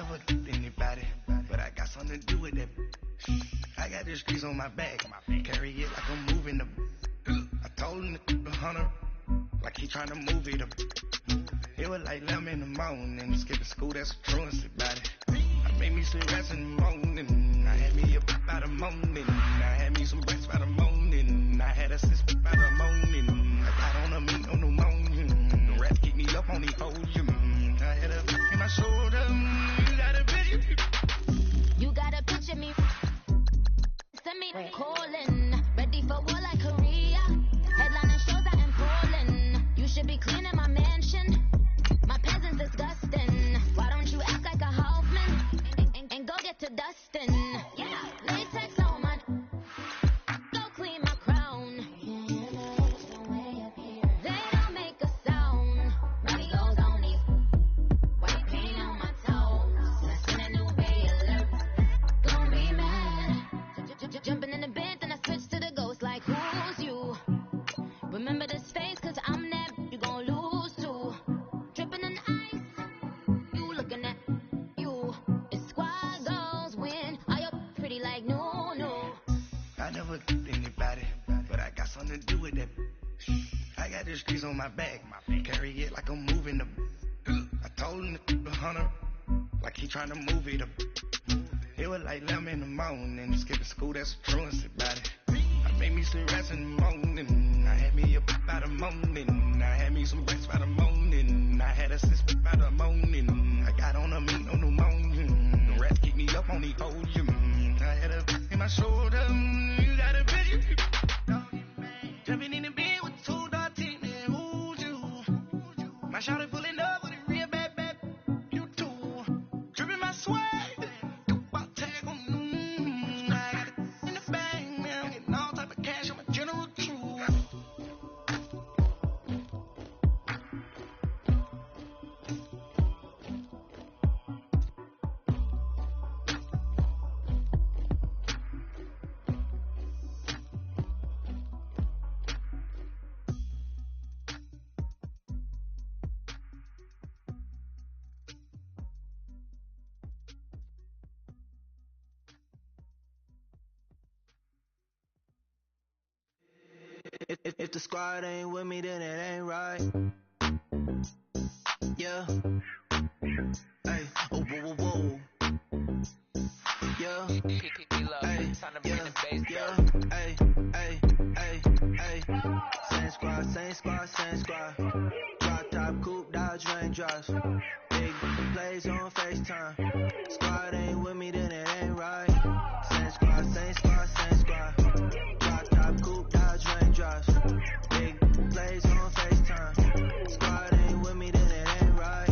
never anybody, but I got something to do with that. I got the streets on my back, carry it like I'm moving them. I told him to 100, like he trying to move it up. It was like 11 in the morning, skip to school, that's a truancy about it. I made me some rest in the morning, I had me a pop by the morning. I had me some breakfast by the morning, I had a sister by the morning. I got on a meat on the morning, the rats keep me up on the podium. I had a in my shoulder, you got a picture. You got a picture me, send me calling, ready for war like Korea. Headlining shows out in Poland, you should be cleaning my mansion. My peasants disgusting. Why don't you act like a Hoffman and go get to dustin'? Yeah, latex on my, go clean my crown. They don't make a sound. Money goes on these white paint on my toes. I send a new bay alert. Gonna be mad. Jumping in the bed, then I switch to the ghost like who's you? Remember this face, cause I'm that you gon' lose too. Dripping in ice, you looking at you. It's squad goals win. Are you pretty like no, no? I never anybody, but I got something to do with that. I got the streets on my back, carry it like I'm moving them. I told him to 100, like he trying to move it up. It was like 11 in the morning, skip to school, that's a truancy about it. I made me some rest in the morning, I had me a pop by the morning. I had me some breakfast by the morning, I had a sister by the morning. I got on a meat on the morning, the rats keep me up on the podium. I had a in my shoulder, you got a picture. Jumping in the bed with 2 dark teeth, man, who's you? My shawty pulling up with a real bad, you too. Dripping my swag, about tag on, I got it in the bag, man, I'm getting all type of cash, I'm a general true. If the squad ain't with me, then it ain't right. Yeah. Hey. Oh, whoa, whoa, whoa. Yeah. Hey. Yeah. Hey. Hey. Hey. Hey. Same squad, same squad, same squad. Drop top, coupe, Dodge raindrops. Big plays on FaceTime. Squad ain't with me, then it ain't right. Same squad, same squad, same squad. Drop top, coupe, Dodge raindrops. Big plays on FaceTime. Squad ain't with me, then it ain't right.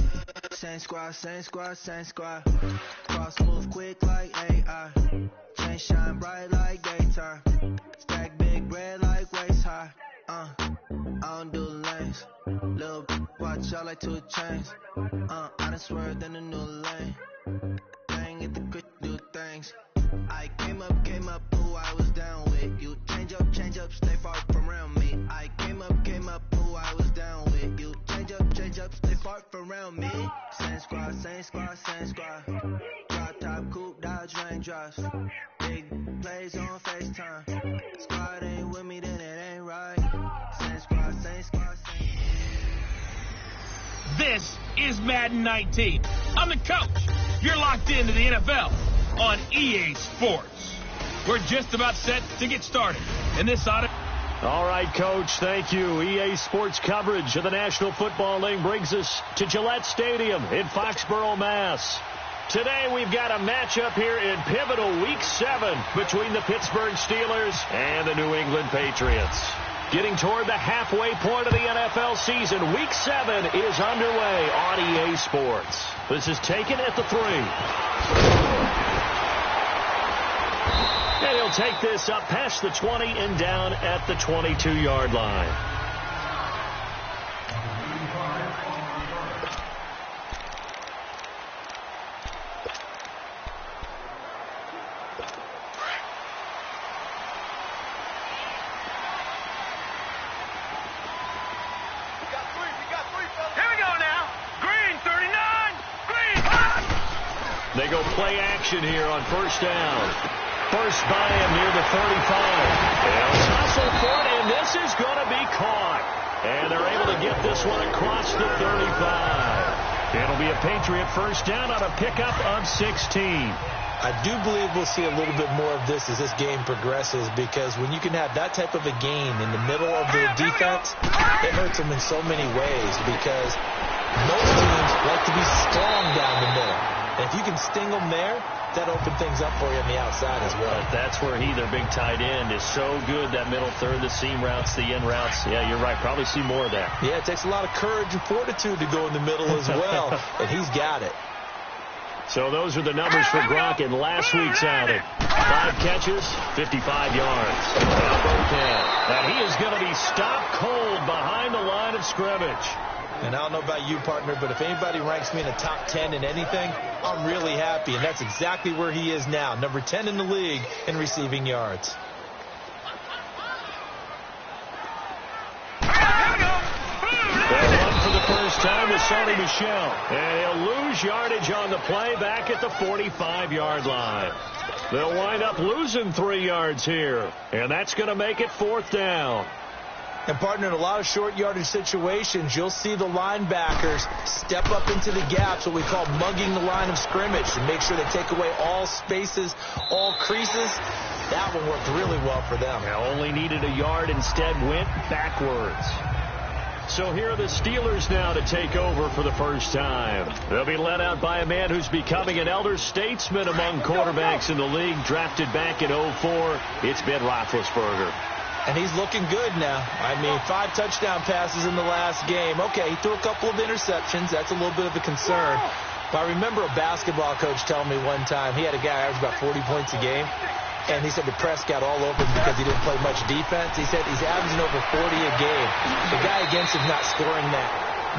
Same squad, same squad, same squad. Cross move quick like AI. Chain shine bright like daytime. Stack big bread like waist high. I don't do lanes. Little watch out like 2 chains. I done swerved in a new lane. Bang at the quick do things. I came up, who I was down with. You change up, stay far from around me. I came up, who I was down with. You change up, stay far from around me. Same squad, same squad, same squad. Drop top, coupe, Dodge raindrops. Big plays on FaceTime. Squad ain't with me, then it ain't right. Same squad, same squad, same. This is Madden 19. I'm the coach. You're locked into the NFL on EA Sports. We're just about set to get started. And this ought to... All right, Coach, thank you. EA Sports coverage of the National Football League brings us to Gillette Stadium in Foxborough, Mass. Today we've got a matchup here in pivotal Week 7 between the Pittsburgh Steelers and the New England Patriots. Getting toward the halfway point of the NFL season, Week 7 is underway on EA Sports. This is taken at the 3. And he'll take this up past the 20 and down at the 22-yard line. They go play action here on first down. First by him near the 35. They'll hustle for it, and this is going to be caught. And they're able to get this one across the 35. It'll be a Patriot first down on a pickup of 16. I do believe we'll see a little bit more of this as this game progresses, because when you can have that type of a gain in the middle of the defense, it hurts them in so many ways, because most teams like to be strong down the middle. And if you can sting them there, that opens things up for you on the outside as well. But that's where their big tight end, is so good, that middle third, the seam routes, the in routes. Yeah, you're right. Probably see more of that. Yeah, it takes a lot of courage and fortitude to go in the middle as well, and he's got it. So those are the numbers for Gronk in last week's outing. 5 catches, 55 yards. And he is going to be stopped cold behind the line of scrimmage. And I don't know about you, partner, but if anybody ranks me in the top 10 in anything, I'm really happy. And that's exactly where he is now, number 10 in the league in receiving yards. First time with Sonny Michel. And he'll lose yardage on the play back at the 45-yard line. They'll wind up losing 3 yards here. And that's going to make it 4th down. And, partner, in a lot of short yardage situations, you'll see the linebackers step up into the gaps, what we call mugging the line of scrimmage, to make sure they take away all spaces, all creases. That one worked really well for them. Now only needed a yard, instead went backwards. So here are the Steelers now to take over for the first time. They'll be led out by a man who's becoming an elder statesman among quarterbacks in the league, drafted back in 2004. It's Ben Roethlisberger. And he's looking good now. I mean, 5 touchdown passes in the last game. Okay, he threw a couple of interceptions. That's a little bit of a concern. But I remember a basketball coach telling me one time, he had a guy average about 40 points a game. And he said the press got all over him because he didn't play much defense. He said he's averaging over 40 a game. The guy against him's not scoring that.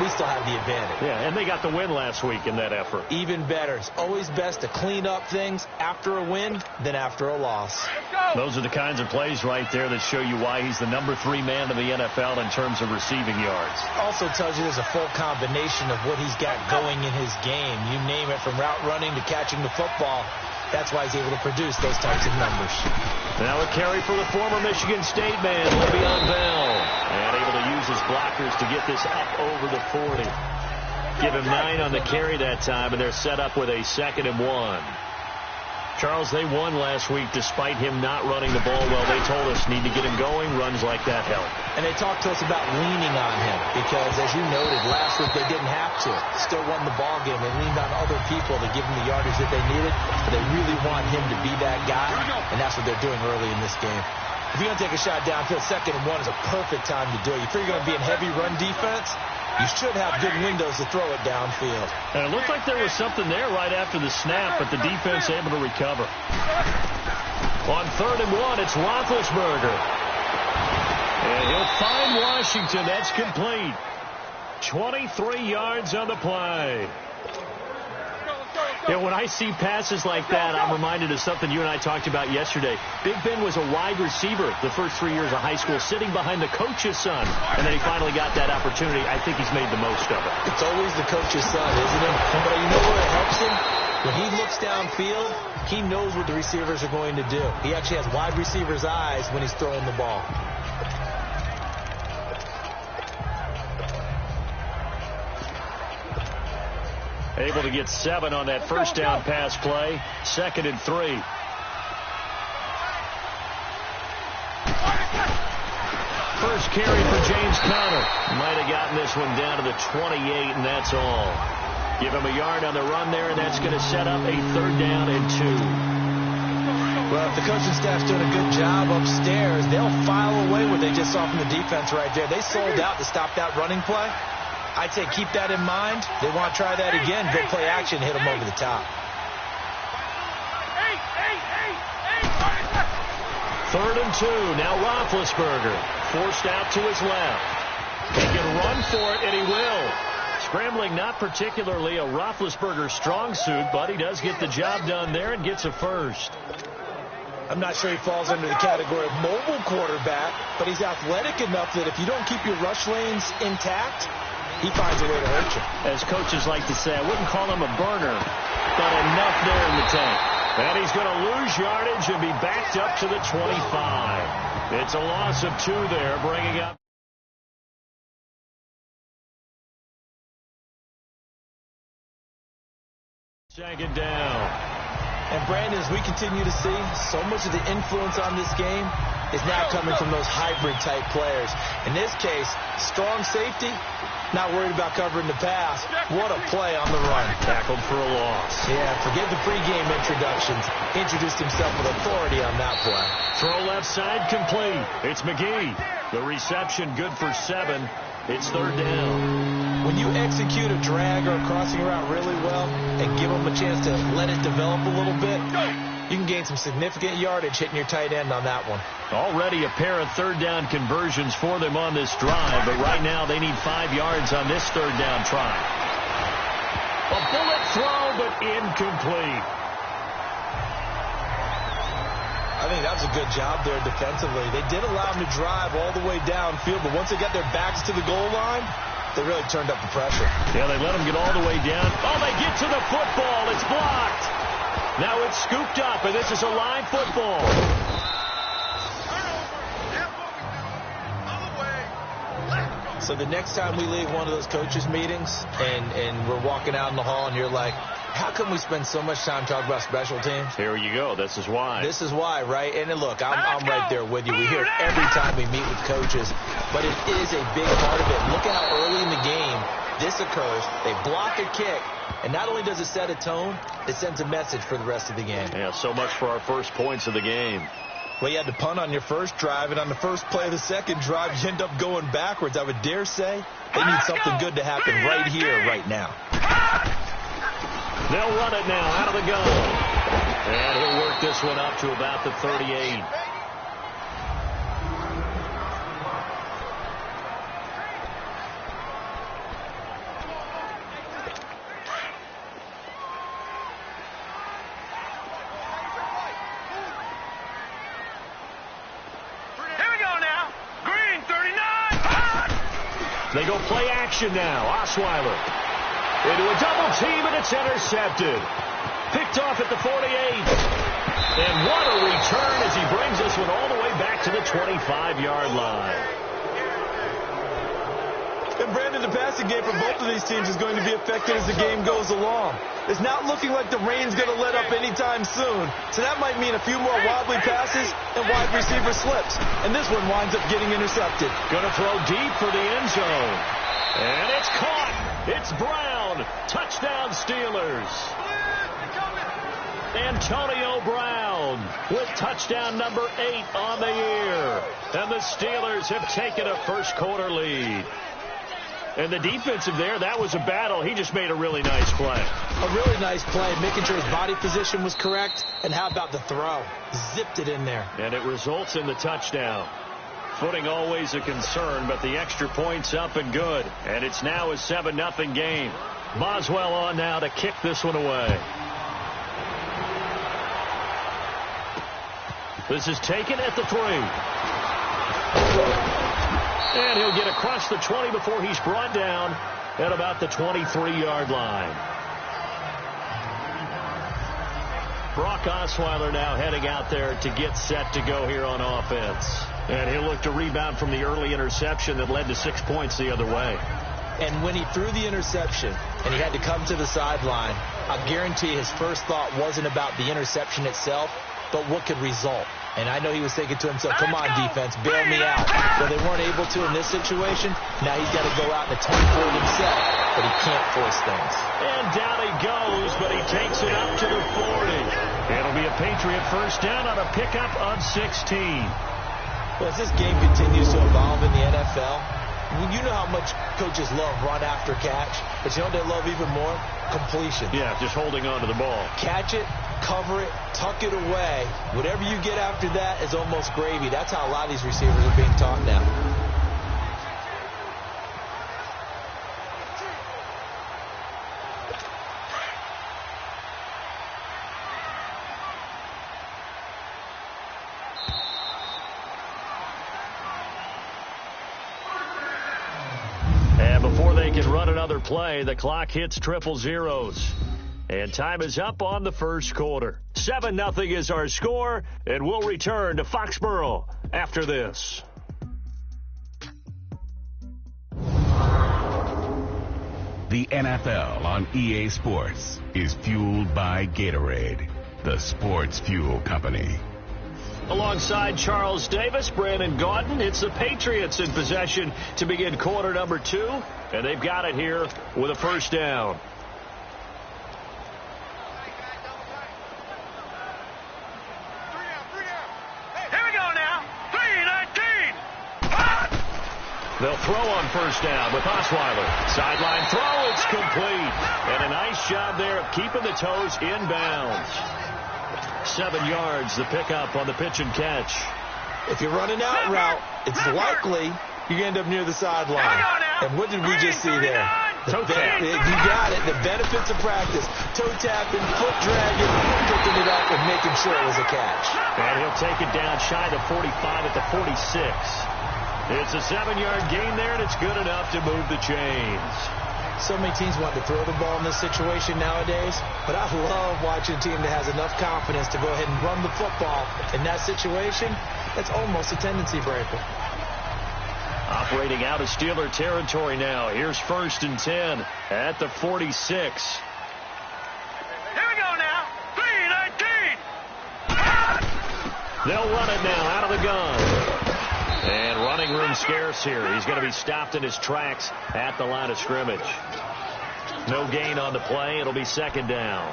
We still have the advantage. Yeah, and they got the win last week in that effort. Even better. It's always best to clean up things after a win than after a loss. Those are the kinds of plays right there that show you why he's the number 3 man in the NFL in terms of receiving yards. Also tells you there's a full combination of what he's got going in his game. You name it, from route running to catching the football. That's why he's able to produce those types of numbers. Now a carry for the former Michigan State man, Le'Veon Bell. And able to use his blockers to get this up over the 40. Give him 9 on the carry that time, and they're set up with a 2nd and 1. Charles, they won last week despite him not running the ball well. They told us need to get him going. Runs like that help. And they talked to us about leaning on him because, as you noted, last week they didn't have to. Still won the ball game. They leaned on other people to give them the yardage that they needed. But they really want him to be that guy, and that's what they're doing early in this game. If you're going to take a shot downfield, 2nd and 1 is a perfect time to do it. You figure you're going to be in heavy run defense, you should have good windows to throw it downfield. And it looked like there was something there right after the snap, but the defense able to recover. On 3rd and 1, it's Roethlisberger. And he'll find Washington. That's complete. 23 yards on the play. Yeah, when I see passes like that, I'm reminded of something you and I talked about yesterday. Big Ben was a wide receiver the first 3 years of high school, sitting behind the coach's son. And then he finally got that opportunity. I think he's made the most of it. It's always the coach's son, isn't it? But you know what helps him? When he looks downfield, he knows what the receivers are going to do. He actually has wide receivers' eyes when he's throwing the ball. Able to get 7 on that first down pass play. 2nd and 3. First carry for James Conner. Might have gotten this one down to the 28, and that's all. Give him a yard on the run there, and that's going to set up a 3rd down and 2. Well, if the coaching staff's doing a good job upstairs, they'll file away what they just saw from the defense right there. They sold out to stop that running play. I'd say keep that in mind. They want to try that again. Go play action, hit them over the top. 3rd and 2. Now Roethlisberger forced out to his left. He can run for it, and he will. Scrambling not particularly a Roethlisberger strong suit, but he does get the job done there and gets a first. I'm not sure he falls under the category of mobile quarterback, but he's athletic enough that if you don't keep your rush lanes intact, he finds a way to hurt you. As coaches like to say, I wouldn't call him a burner, but enough there in the tank. And he's going to lose yardage and be backed up to the 25. It's a loss of 2 there, bringing up. Second down. And Brandon, as we continue to see, so much of the influence on this game is now coming from those hybrid-type players. In this case, strong safety, not worried about covering the pass. What a play on the run. Tackled for a loss. Yeah, forget the pregame introductions. Introduced himself with authority on that play. Throw left side complete. It's McGee. The reception good for 7. It's third down. When you execute a drag or a crossing route really well and give them a chance to let it develop a little bit, you can gain some significant yardage hitting your tight end on that one. Already a pair of third down conversions for them on this drive, but right now they need 5 yards on this third down try. A bullet throw, but incomplete. I think that was a good job there defensively. They did allow them to drive all the way downfield, but once they got their backs to the goal line, they really turned up the pressure. Yeah, they let them get all the way down. Oh, they get to the football. It's blocked. Now it's scooped up, and this is a live football. So the next time we leave one of those coaches' meetings and we're walking out in the hall and you're like, how come we spend so much time talking about special teams? Here you go. This is why. This is why, right? And look, I'm right there with you. We hear it every time we meet with coaches, but it is a big part of it. Look at how early in the game this occurs. They block a kick, and not only does it set a tone, it sends a message for the rest of the game. Yeah, so much for our first points of the game. Well, you had to punt on your first drive, and on the first play of the second drive, you end up going backwards. I would dare say they need something good to happen right here, right now. They'll run it now out of the gun. And he'll work this one up to about the 38. They go play action now. Osweiler into a double team, and it's intercepted. Picked off at the 48. And what a return as he brings this one all the way back to the 25-yard line. And Brandon, the passing game for both of these teams is going to be affected as the game goes along. It's not looking like the rain's going to let up anytime soon. So that might mean a few more wobbly passes and wide receiver slips. And this one winds up getting intercepted. Going to throw deep for the end zone. And it's caught. It's Brown. Touchdown Steelers. Antonio Brown with touchdown number 8 on the year. And the Steelers have taken a first quarter lead. And the defensive there, that was a battle. He just made a really nice play. A really nice play, making sure his body position was correct. And how about the throw? Zipped it in there. And it results in the touchdown. Footing always a concern, but the extra point's up and good. And it's now a 7-0 game. Boswell on now to kick this one away. This is taken at the 3. And he'll get across the 20 before he's brought down at about the 23-yard line. Brock Osweiler now heading out there to get set to go here on offense. And he'll look to rebound from the early interception that led to 6 points the other way. And when he threw the interception and he had to come to the sideline, I guarantee his first thought wasn't about the interception itself, but what could result. And I know he was thinking to himself, come on, defense, bail me out. Well, they weren't able to in this situation. Now he's got to go out and attempt for it himself, but he can't force things. And down he goes, but he takes it up to the 40. It'll be a Patriot first down on a pickup of 16. Well, as this game continues to evolve in the NFL, you know how much coaches love run after catch, but you know what they love even more? Completion. Yeah, just holding on to the ball. Catch it, cover it, tuck it away. Whatever you get after that is almost gravy. That's how a lot of these receivers are being taught now. And before they can run another play, the clock hits triple zeros. And time is up on the first quarter. 7-0 is our score, and we'll return to Foxborough after this. The NFL on EA Sports is fueled by Gatorade, the sports fuel company. Alongside Charles Davis, Brandon Gaudin, it's the Patriots in possession to begin quarter number 2, and they've got it here with a first down. They'll throw on first down with Osweiler. Sideline throw, it's complete. And a nice job there of keeping the toes in bounds. 7 yards, the pickup on the pitch and catch. If you're running out route, it's likely you end up near the sideline. And what did we just see there? Toe tap. You got it. The benefits of practice. Toe tapping, foot dragging, picking it up, and making sure it was a catch. And he'll take it down shy of 45 at the 46. It's a 7-yard gain there, and it's good enough to move the chains. So many teams want to throw the ball in this situation nowadays, but I love watching a team that has enough confidence to go ahead and run the football. In that situation, that's almost a tendency breaker. Operating out of Steeler territory now. Here's 1st and 10 at the 46. Here we go now. 3-19. They'll run it now out of the gun. And running room scarce here. He's going to be stopped in his tracks at the line of scrimmage. No gain on the play. It'll be second down.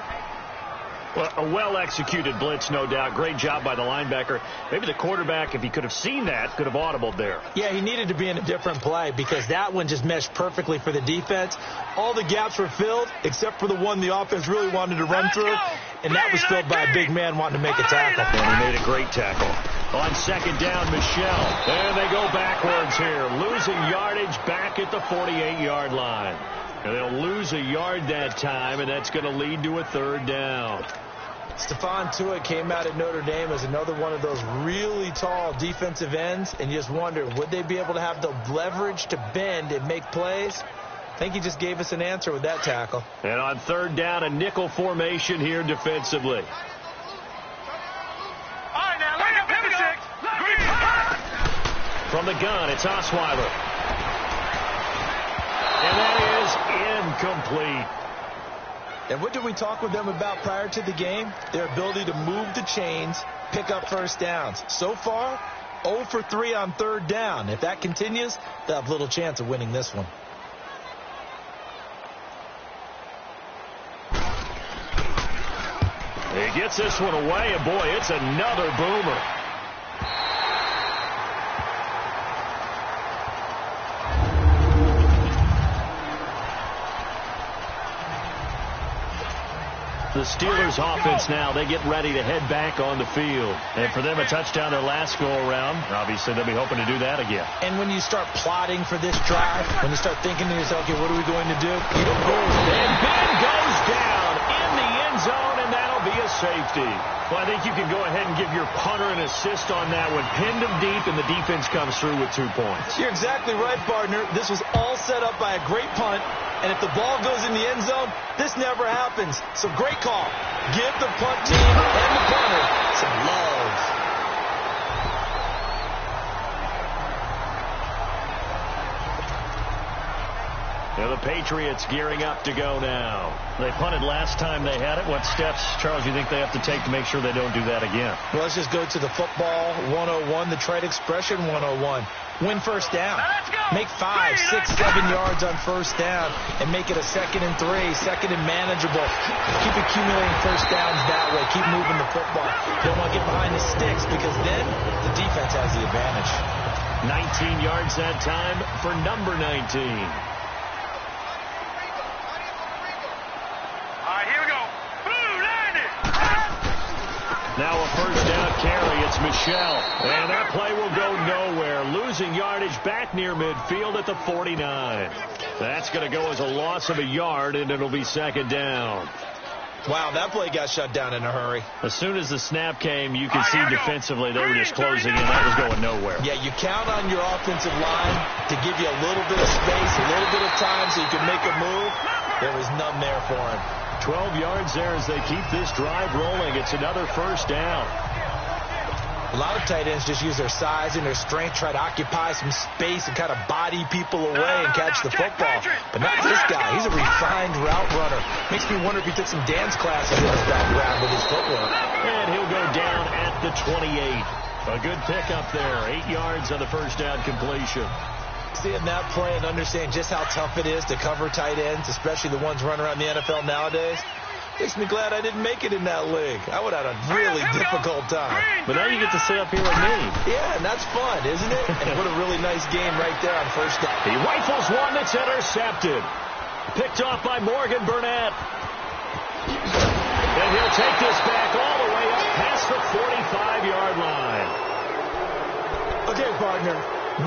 Well, a well-executed blitz, no doubt. Great job by the linebacker. Maybe the quarterback, if he could have seen that, could have audibled there. Yeah, he needed to be in a different play because that one just meshed perfectly for the defense. All the gaps were filled except for the one the offense really wanted to run through, and that was filled by a big man wanting to make a tackle. And he made a great tackle. On second down, Michelle. And they go backwards here. Losing yardage back at the 48-yard line. And they'll lose a yard that time, and that's going to lead to a third down. Stephon Tuitt came out at Notre Dame as another one of those really tall defensive ends, and you just wonder, would they be able to have the leverage to bend and make plays? I think he just gave us an answer with that tackle. And on third down, a nickel formation here defensively. From the gun, it's Osweiler. And that is incomplete. And what did we talk with them about prior to the game? Their ability to move the chains, pick up first downs. So far, 0 for 3 on third down. If that continues, they'll have little chance of winning this one. He gets this one away, and boy, it's another boomer. The Steelers offense now, they get ready to head back on the field. And for them, a touchdown their last go-around. Obviously, they'll be hoping to do that again. And when you start plotting for this drive, when you start thinking to yourself, okay, what are we going to do? You don't go. And Ben goes down in the end zone, and that'll be a safety. Well, I think you can go ahead and give your punter an assist on that one. Pinned him deep, and the defense comes through with 2 points. You're exactly right, partner. This was all set up by a great punt. And if the ball goes in the end zone, this never happens. So great call. Give the punt team and the punter some love. Now the Patriots gearing up to go now. They punted last time they had it. What steps, Charles, you think they have to take to make sure they don't do that again? Well, let's just go to the football 101, the trade expression 101. Win first down. Make 5, 6, 7 yards on first down and make it a 2nd and 3, 2nd and manageable. Keep accumulating first downs that way. Keep moving the football. Don't want to get behind the sticks because then the defense has the advantage. 19 yards that time for number 19. Now a first down carry. It's Michelle. And that play will go nowhere. Losing yardage back near midfield at the 49. That's going to go as a loss of a yard, and it'll be second down. Wow, that play got shut down in a hurry. As soon as the snap came, you could see defensively they were just closing in. That was going nowhere. Yeah, you count on your offensive line to give you a little bit of space, a little bit of time so you can make a move. There was none there for him. 12 yards there as they keep this drive rolling. It's another first down. A lot of tight ends just use their size and their strength, try to occupy some space and kind of body people away and catch the football. But not this guy. He's a refined route runner. Makes me wonder if he took some dance classes in his background with his footwork. And he'll go down at the 28. A good pickup there. 8 yards on the first down completion. Seeing that play and understand just how tough it is to cover tight ends, especially the ones running around the NFL nowadays, makes me glad I didn't make it in that league. I would have had a really difficult time. But now you get to sit up here with me. Yeah, and that's fun, isn't it? And what a really nice game right there on first down. He rifles one that's intercepted. Picked off by Morgan Burnett. And he'll take this back all the way up past the 45-yard line. Okay, partner.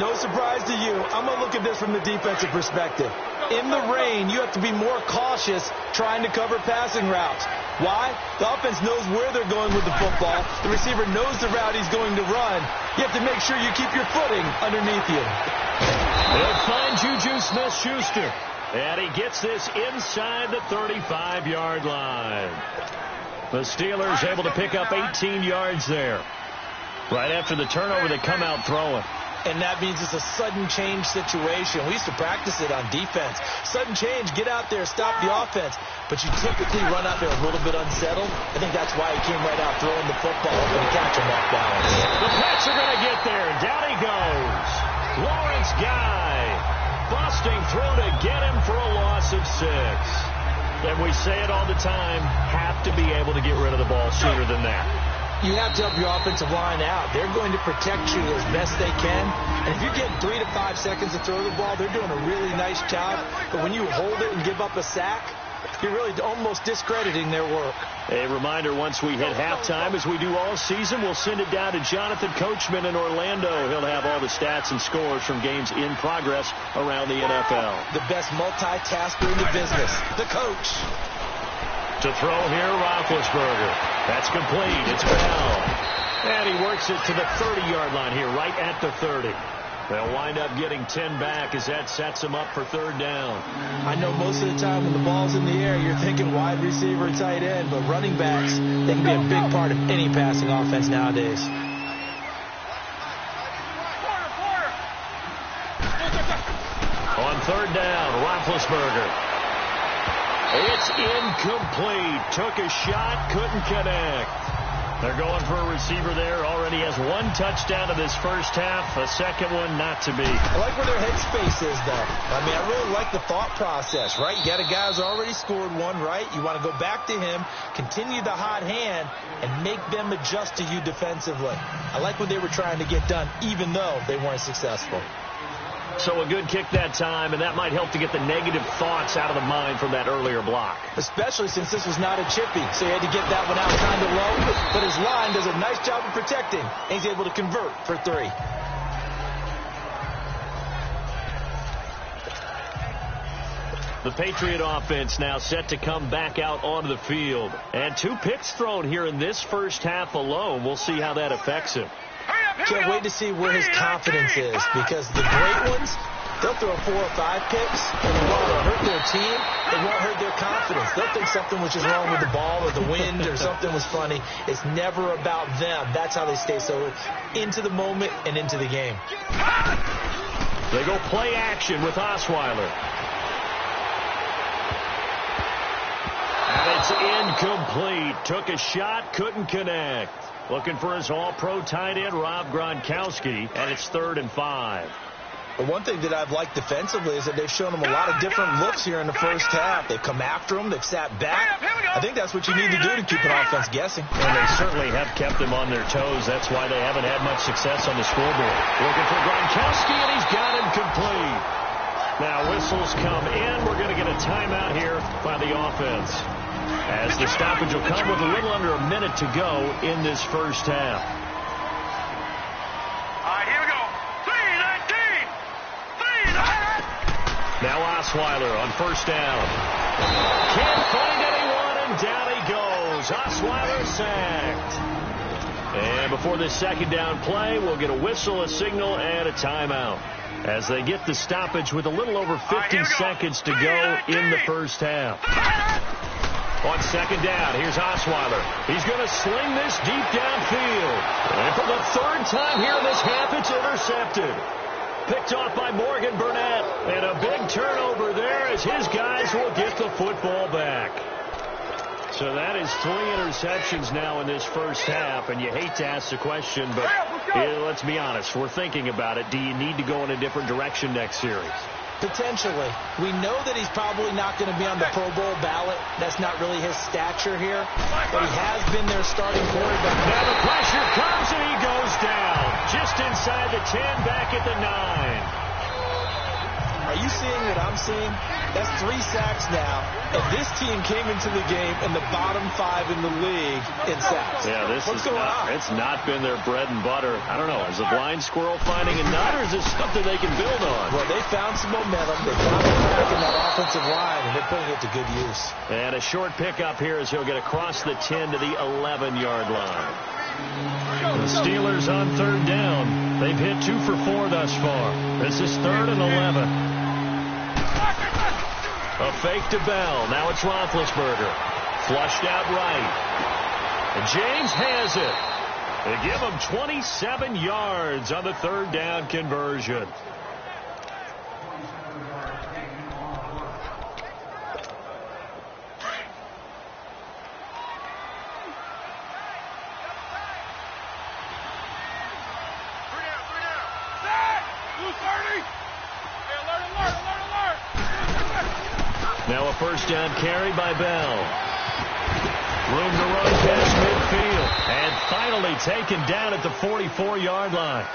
No surprise to you. I'm going to look at this from the defensive perspective. In the rain, you have to be more cautious trying to cover passing routes. Why? The offense knows where they're going with the football. The receiver knows the route he's going to run. You have to make sure you keep your footing underneath you. They'll find Juju Smith-Schuster. And he gets this inside the 35-yard line. The Steelers able to pick up 18 yards there. Right after the turnover, they come out throwing. And that means it's a sudden change situation. We used to practice it on defense. Sudden change, get out there, stop the offense. But you typically run out there a little bit unsettled. I think that's why he came right out throwing the football, hoping to catch him off balance. The Pats are going to get there. Down he goes. Lawrence Guy busting through to get him for a loss of 6. And we say it all the time, have to be able to get rid of the ball sooner than that. You have to help your offensive line out. They're going to protect you as best they can. And if you get 3 to 5 seconds to throw the ball, they're doing a really nice job. But when you hold it and give up a sack, you're really almost discrediting their work. A reminder, once we hit halftime, as we do all season, we'll send it down to Jonathan Coachman in Orlando. He'll have all the stats and scores from games in progress around the NFL. The best multitasker in the business, the coach. To throw here, Roethlisberger. That's complete. It's Bell. And he works it to the 30-yard line here, right at the 30. They'll wind up getting 10 back as that sets them up for third down. I know most of the time when the ball's in the air, you're thinking wide receiver, tight end, but running backs, they can be a big part of any passing offense nowadays. On third down, Roethlisberger. It's incomplete. Took a shot, couldn't connect. They're going for a receiver there. Already has 1 touchdown in this first half. A second one not to be. I like where their headspace is, though. I mean, I really like the thought process, right? You got a guy who's already scored one, right? You want to go back to him, continue the hot hand, and make them adjust to you defensively. I like what they were trying to get done, even though they weren't successful. So a good kick that time, and that might help to get the negative thoughts out of the mind from that earlier block. Especially since this was not a chippy, so he had to get that one out kind of low. But his line does a nice job of protecting, and he's able to convert for 3. The Patriot offense now set to come back out onto the field. And 2 picks thrown here in this first half alone. We'll see how that affects him. Can't wait to see where his confidence is, because the great ones, they'll throw 4 or 5 picks, and while they'll hurt their team, they won't hurt their confidence. They'll think something was just wrong with the ball or the wind or something was funny. It's never about them. That's how they stay so into the moment and into the game. They go play action with Osweiler. And it's incomplete. Took a shot, couldn't connect. Looking for his all-pro tight end, Rob Gronkowski, and it's 3rd and 5. But one thing that I've liked defensively is that they've shown him a lot of different looks here in the first half. They've come after him. They've sat back. I think that's what you need to do to keep an offense guessing. And they certainly have kept them on their toes. That's why they haven't had much success on the scoreboard. Looking for Gronkowski, and he's got him complete. Now whistles come in. We're going to get a timeout here by the offense, as the stoppage will come with a little under a minute to go in this first half. All right, here we go. 3-19. Now Osweiler on first down. Can't find anyone, and down he goes. Osweiler sacked. And before this second down play, we'll get a whistle, a signal, and a timeout, as they get the stoppage with a little over 50 seconds to go in the first half. On second down, here's Osweiler. He's going to sling this deep downfield. And for the third time here in this half, it's intercepted. Picked off by Morgan Burnett. And a big turnover there as his guys will get the football back. So that is 3 interceptions now in this first half. And you hate to ask the question, but let's be honest. We're thinking about it. Do you need to go in a different direction next series? Potentially. We know that he's probably not going to be on the Pro Bowl ballot. That's not really his stature here. But he has been their starting quarterback. Now the pressure comes and he goes down. Just inside the 10, back at the 9. Are you seeing what I'm seeing? That's 3 sacks now. And this team came into the game in the bottom 5 in the league in sacks. Yeah, What's going on? It's not been their bread and butter. I don't know. Is a blind squirrel finding a nut, or is this something they can build on? Well, they found some momentum. They found a crack in that offensive line, and they're putting it to good use. And a short pickup here as he'll get across the 10 to the 11-yard line. The Steelers on third down. They've hit 2 for 4 thus far. This is 3rd and 11. A fake to Bell. Now it's Roethlisberger. Flushed out right. And James has it. They give him 27 yards on the 3rd down conversion. Now a first down carry by Bell. Room to run past midfield. And finally taken down at the 44-yard line.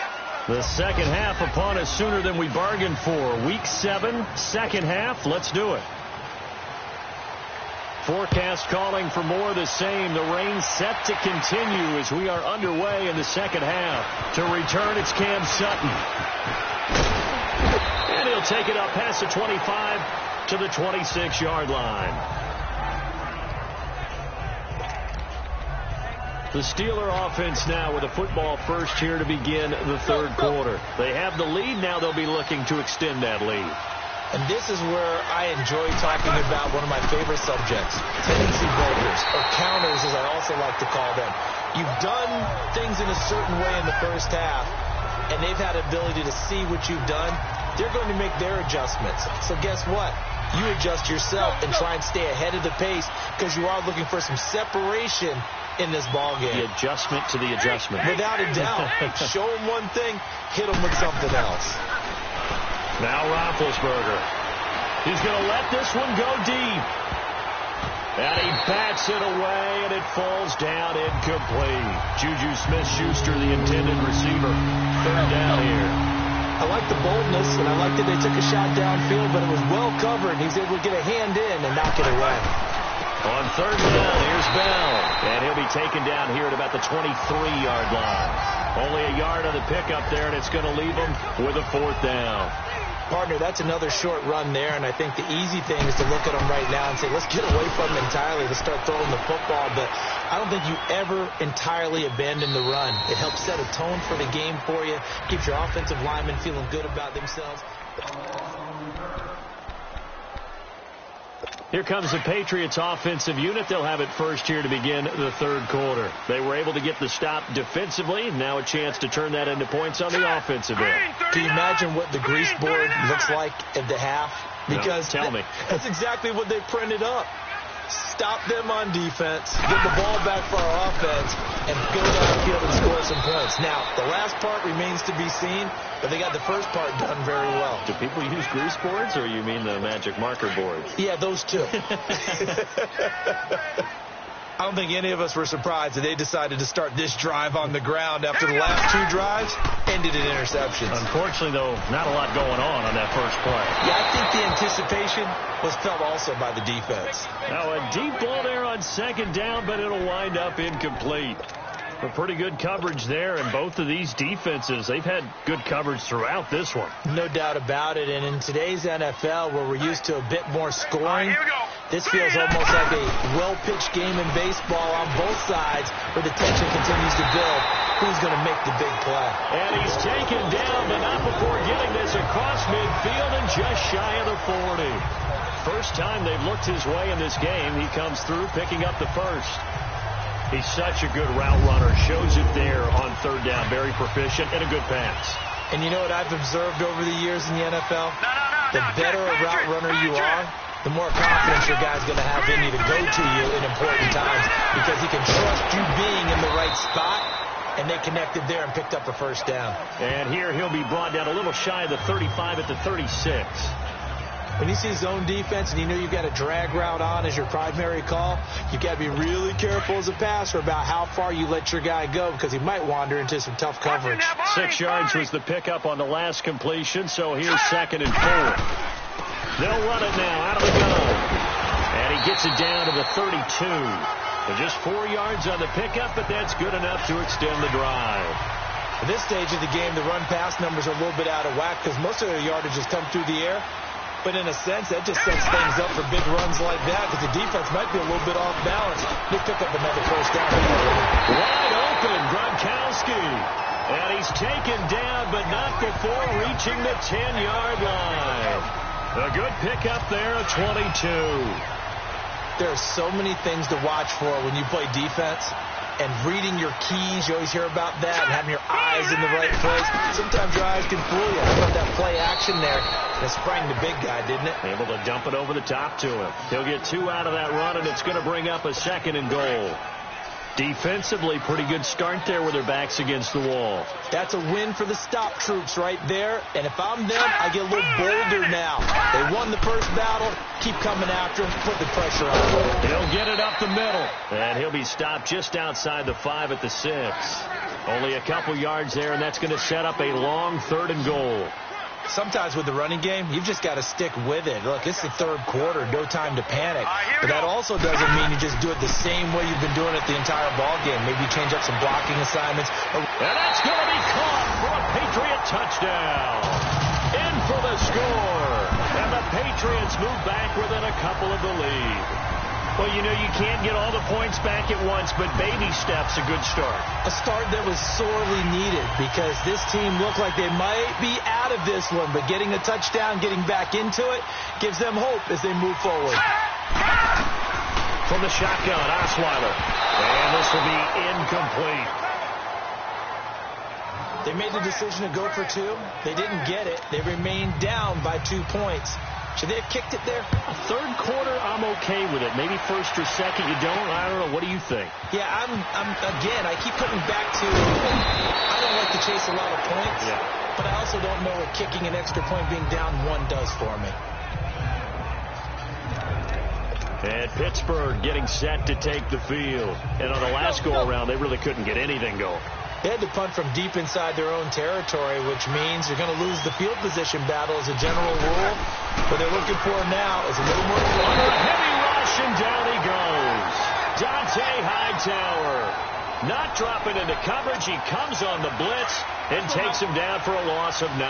The second half upon us sooner than we bargained for. Week 7, second half. Let's do it. Forecast calling for more of the same. The rain set to continue as we are underway in the second half. To return, it's Cam Sutton. And he'll take it up past the 25 to the 26-yard line. The Steeler offense now with a football first here to begin the 3rd quarter. They have the lead. Now they'll be looking to extend that lead. And this is where I enjoy talking about one of my favorite subjects, tendency breakers, or counters as I also like to call them. You've done things in a certain way in the first half, and they've had the ability to see what you've done. They're going to make their adjustments. So guess what? You adjust yourself and try and stay ahead of the pace because you are looking for some separation in this ball game. The adjustment to the adjustment. Without a doubt. Show them one thing, hit them with something else. Now Roethlisberger. He's going to let this one go deep. And he bats it away, and it falls down incomplete. Juju Smith-Schuster, the intended receiver. 3rd down here. I like the boldness, and I like that they took a shot downfield, but it was well covered. He was able to get a hand in and knock it away. On 3rd down, here's Bell. And he'll be taken down here at about the 23-yard line. Only a yard on the pickup there, and it's going to leave him with a 4th down. Partner, that's another short run there, and I think the easy thing is to look at them right now and say, let's get away from them entirely. Let's start throwing the football, but I don't think you ever entirely abandon the run. It helps set a tone for the game for you, keeps your offensive linemen feeling good about themselves. Here comes the Patriots offensive unit. They'll have it first here to begin the 3rd quarter. They were able to get the stop defensively. Now a chance to turn that into points on the offensive end. Can you imagine what the grease board looks like at the half? Because no, tell me. That's exactly what they printed up. Stop them on defense, get the ball back for our offense, and go downfield and score some points. Now, the last part remains to be seen, but they got the first part done very well. Do people use grease boards, or you mean the magic marker boards? Yeah, those two. I don't think any of us were surprised that they decided to start this drive on the ground after the last 2 drives ended in interceptions. Unfortunately, though, not a lot going on that first play. Yeah, I think the anticipation was felt also by the defense. Now a deep ball there on 2nd down, but it'll wind up incomplete. A pretty good coverage there, and both of these defenses, they've had good coverage throughout this one. No doubt about it, and in today's NFL, where we're used to a bit more scoring, This feels almost like a well-pitched game in baseball on both sides where the tension continues to build. Who's going to make the big play? And he's taken down, but not before getting this across midfield and just shy of the 40. First time they've looked his way in this game. He comes through picking up the first. He's such a good route runner. Shows it there on third down. Very proficient and a good pass. And you know what I've observed over the years in the NFL? The better a route runner you are, the more confidence your guy's going to have in you to go to you in important times because he can trust you being in the right spot, and they connected there and picked up a first down. And here he'll be brought down a little shy of the 35 at the 36. When you see zone defense and you know you've got a drag route on as your primary call, you've got to be really careful as a passer about how far you let your guy go because he might wander into some tough coverage. 6 yards was the pickup on the last completion, so here's 2nd and 4. They'll run it now out of the gun. And he gets it down to the 32. So just 4 yards on the pickup, but that's good enough to extend the drive. At this stage of the game, the run-pass numbers are a little bit out of whack because most of their yardage has come through the air. But in a sense, that just sets things up for big runs like that because the defense might be a little bit off balance. He'll pick up another first down. Wide open, Gronkowski. And he's taken down, but not before reaching the 10-yard line. A good pickup there at 22. There are so many things to watch for when you play defense. And reading your keys, you always hear about that, and having your eyes in the right place. Sometimes your eyes can fool you. How about that play action there? And it sprang the big guy, didn't it? Able to dump it over the top to him. He'll get 2 out of that run, and it's going to bring up a 2nd and goal. Defensively, pretty good start there with their backs against the wall. That's a win for the stop troops right there. And if I'm them, I get a little bolder now. They won the first battle. Keep coming after him. Put the pressure on him. He'll get it up the middle. And he'll be stopped just outside the 5 at the 6. Only a couple yards there, and that's going to set up a long 3rd and goal. Sometimes with the running game, you've just got to stick with it. Look, it's the 3rd quarter, no time to panic. But that also doesn't mean you just do it the same way you've been doing it the entire ball game. Maybe change up some blocking assignments. And that's going to be caught for a Patriot touchdown. In for the score. And the Patriots move back within a couple of the lead. Well, you know, you can't get all the points back at once, but baby steps, a good start. A start that was sorely needed because this team looked like they might be out of this one, but getting a touchdown, getting back into it, gives them hope as they move forward. From the shotgun, Osweiler. And this will be incomplete. They made the decision to go for 2. They didn't get it. They remained down by 2 points. Should they have kicked it there? 3rd quarter, I'm okay with it. Maybe 1st or 2nd, you don't. I don't know. What do you think? Yeah, again, I keep coming back to I don't like to chase a lot of points, but I also don't know what kicking an extra point being down 1 does for me. And Pittsburgh getting set to take the field. And on the last go-around, they really couldn't get anything going. They had to punt from deep inside their own territory, which means you're going to lose the field position battle as a general rule. What they're looking for now is a little more. Under a heavy rush, and down he goes. Dante Hightower. Not dropping into coverage. He comes on the blitz and takes him down for a loss of 9.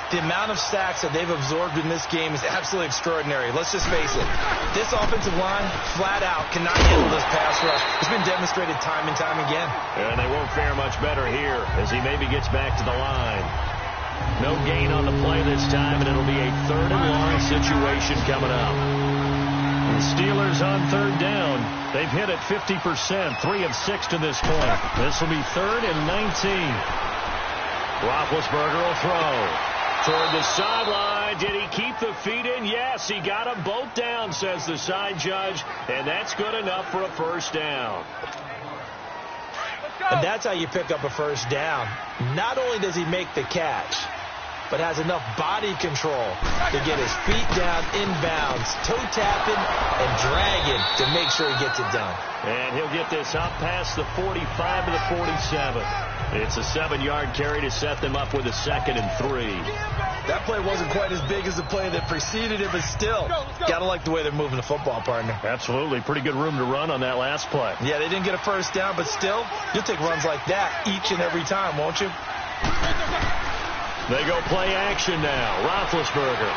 The amount of sacks that they've absorbed in this game is absolutely extraordinary. Let's just face it. This offensive line, flat out, cannot handle this pass rush. It's been demonstrated time and time again. And they won't fare much better here as he maybe gets back to the line. No gain on the play this time, and it'll be a 3rd and long situation coming up. The Steelers on 3rd down. They've hit it 50%, 3 of 6 to this point. This will be 3rd and 19. Roethlisberger will throw. Toward the sideline. Did he keep the feet in? Yes, he got them both down, says the side judge, and that's good enough for a first down. And that's how you pick up a first down. Not only does he make the catch, but has enough body control to get his feet down inbounds, toe tapping and dragging to make sure he gets it done. And he'll get this up past the 45 to the 47. It's a 7-yard carry to set them up with a 2nd and 3. That play wasn't quite as big as the play that preceded it, but still, gotta like the way they're moving the football, partner. Absolutely. Pretty good room to run on that last play. Yeah, they didn't get a first down, but still, you'll take runs like that each and every time, won't you? They go play action now. Roethlisberger.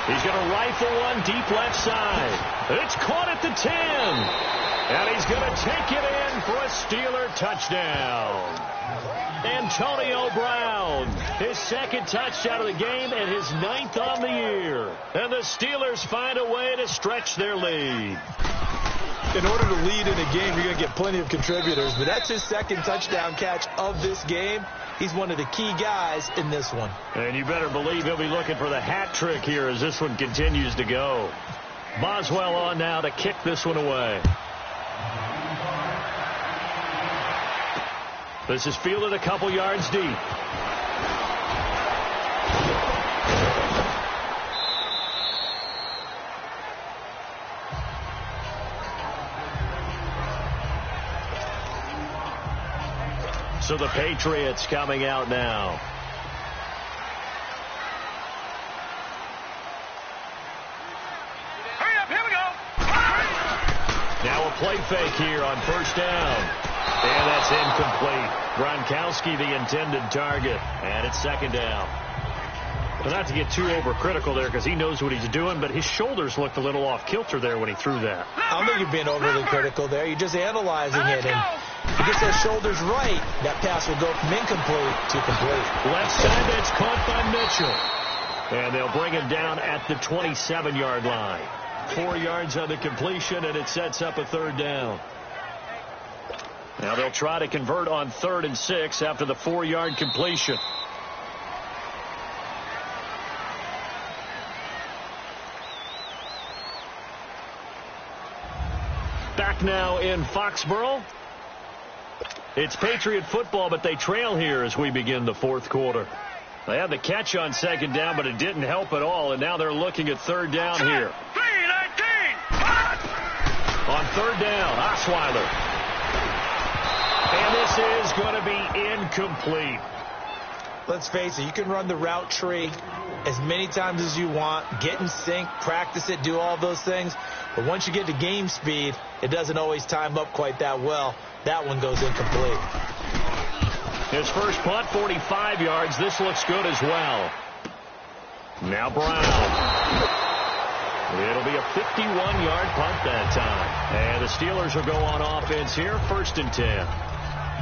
He's going to rifle one deep left side. It's caught at the 10. And he's going to take it in for a Steeler touchdown. Antonio Brown, his second touchdown of the game and his 9th on the year. And the Steelers find a way to stretch their lead. In order to lead in a game, you're going to get plenty of contributors, but that's his second touchdown catch of this game. He's one of the key guys in this one. And you better believe he'll be looking for the hat trick here as this one continues to go. Boswell on now to kick this one away. This is fielded a couple yards deep. So the Patriots coming out now. Hurry up, here we go. Now a play fake here on first down. And that's incomplete. Gronkowski, the intended target. And it's second down. But not to get too overcritical there because he knows what he's doing, but his shoulders looked a little off kilter there when he threw that. I don't think you're being overly critical there. You're just analyzing it. And if he gets those shoulders right, that pass will go from incomplete to complete. Left side, that's caught by Mitchell. And they'll bring him down at the 27-yard line. 4 yards on the completion, and it sets up a third down. Now they'll try to convert on 3rd and 6 after the 4-yard completion. Back now in Foxborough. It's Patriot football, but they trail here as we begin the fourth quarter. They had the catch on second down, but it didn't help at all, and now they're looking at third down here. 3-19. On third down, Osweiler. And this is going to be incomplete. Let's face it, you can run the route tree as many times as you want, get in sync, practice it, do all those things. But once you get to game speed, it doesn't always time up quite that well. That one goes incomplete. His first punt, 45 yards. This looks good as well. Now Brown. It'll be a 51-yard punt that time. And the Steelers will go on offense here, 1st and 10.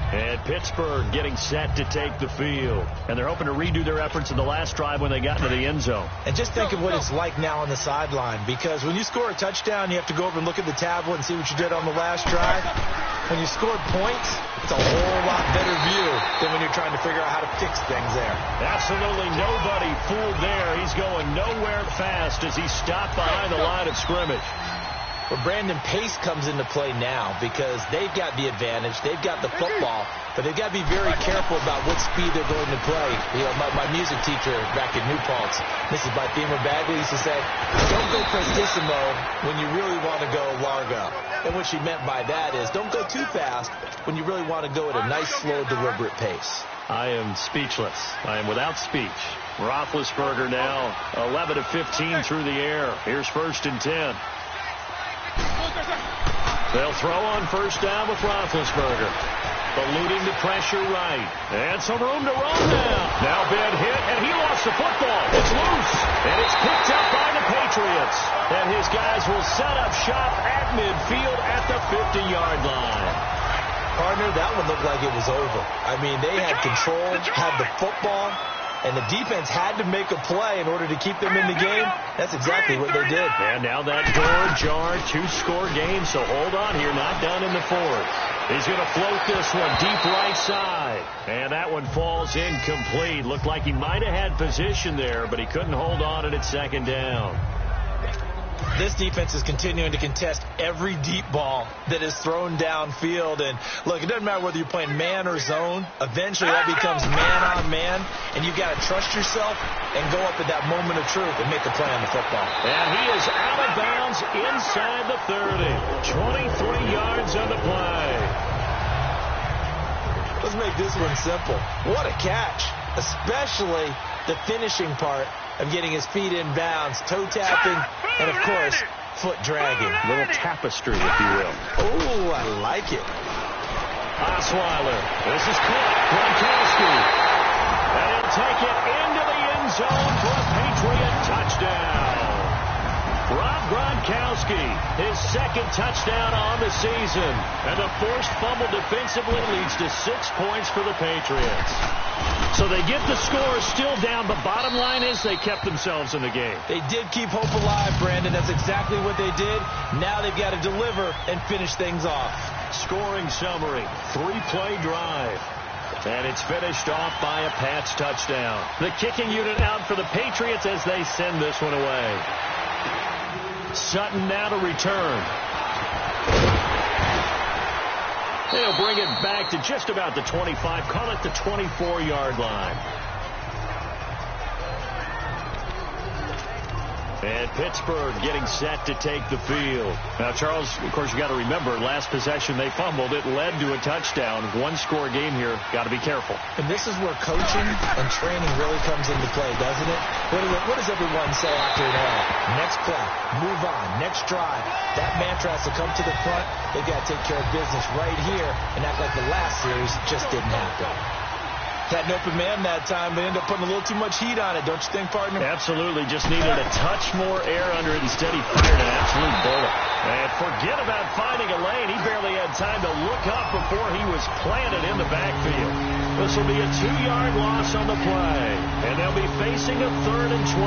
And Pittsburgh getting set to take the field. And they're hoping to redo their efforts in the last drive when they got into the end zone. And just think of what it's like now on the sideline, because when you score a touchdown, you have to go over and look at the tablet and see what you did on the last drive. When you scored points, it's a whole lot better view than when you're trying to figure out how to fix things there. Absolutely nobody fooled there. He's going nowhere fast as he stopped behind the line of scrimmage. But Brandon, pace comes into play now because they've got the advantage. They've got the football, but they've got to be very careful about what speed they're going to play. You know, my music teacher back in New Paltz, Mrs. Bythema Bagley, used to say, don't go prestissimo when you really want to go largo. And what she meant by that is don't go too fast when you really want to go at a nice, slow, deliberate pace. I am speechless. I am without speech. Roethlisberger now 11 of 15 through the air. Here's 1st and 10. They'll throw on first down with Roethlisberger. Eluding the pressure right. And some room to run now. Now Ben hit, and he lost the football. It's loose, and it's picked up by the Patriots. And his guys will set up shop at midfield at the 50-yard line. Partner, that one looked like it was over. I mean, they had control, had the football, and the defense had to make a play in order to keep them in the game. That's exactly what they did. And now that door jar, 2-score game, so hold on here, not down in the 4th. He's going to float this one deep right side. And that one falls incomplete. Looked like he might have had position there, but he couldn't hold on at second down. This defense is continuing to contest every deep ball that is thrown downfield. And, look, it doesn't matter whether you're playing man or zone. Eventually that becomes man-on-man, and you've got to trust yourself and go up at that moment of truth and make a play on the football. And he is out of bounds inside the 30. 23 yards on the play. Let's make this one simple. What a catch, especially the finishing part of getting his feet in bounds, toe tapping, and of course, foot dragging. A little tapestry, if you will. Oh, I like it. Osweiler. This is caught. Gronkowski. And he'll take it into the end zone for a Patriot touchdown. Gronkowski, his second touchdown on the season. And the forced fumble defensively leads to 6 points for the Patriots. So they get the score still down, but bottom line is they kept themselves in the game. They did keep hope alive, Brandon. That's exactly what they did. Now they've got to deliver and finish things off. Scoring summary, 3-play drive. And it's finished off by a Pats touchdown. The kicking unit out for the Patriots as they send this one away. Sutton now to return. They'll bring it back to just about the 25, call it the 24-yard line. And Pittsburgh getting set to take the field. Now, Charles, of course, you got to remember, last possession they fumbled. It led to a touchdown. One-score game here. Got to be careful. And this is where coaching and training really comes into play, doesn't it? What does everyone say after an error? Next play, move on, next drive. That mantra has to come to the front. They've got to take care of business right here and act like the last series just didn't happen. Had an open man that time, but ended up putting a little too much heat on it, don't you think, partner? Absolutely. Just needed a touch more air under it. Instead, he fired an absolute bullet. And forget about finding a lane. He barely had time to look up before he was planted in the backfield. This will be a 2-yard loss on the play. And they'll be facing a 3rd and 12.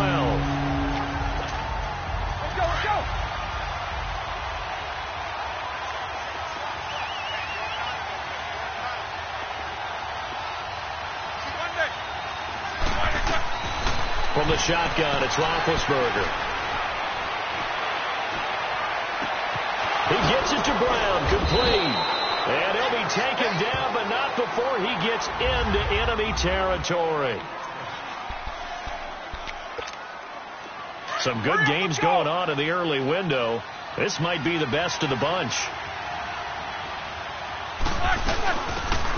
Let's go. From the shotgun, it's Roethlisberger. He gets it to Brown, complete. And he'll be taken down, but not before he gets into enemy territory. Some good games going on in the early window. This might be the best of the bunch.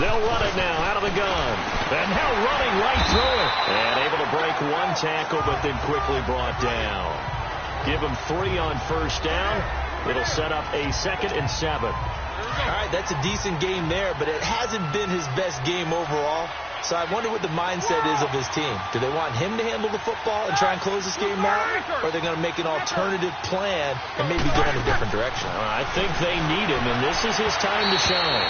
They'll run it now out of the gun. And now running right through it. And able to break one tackle, but then quickly brought down. Give him 3 on first down. It'll set up a 2nd and 7. All right, that's a decent game there, but it hasn't been his best game overall. So I wonder what the mindset is of his team. Do they want him to handle the football and try and close this game out? Or are they going to make an alternative plan and maybe go in a different direction? I think they need him, and this is his time to shine.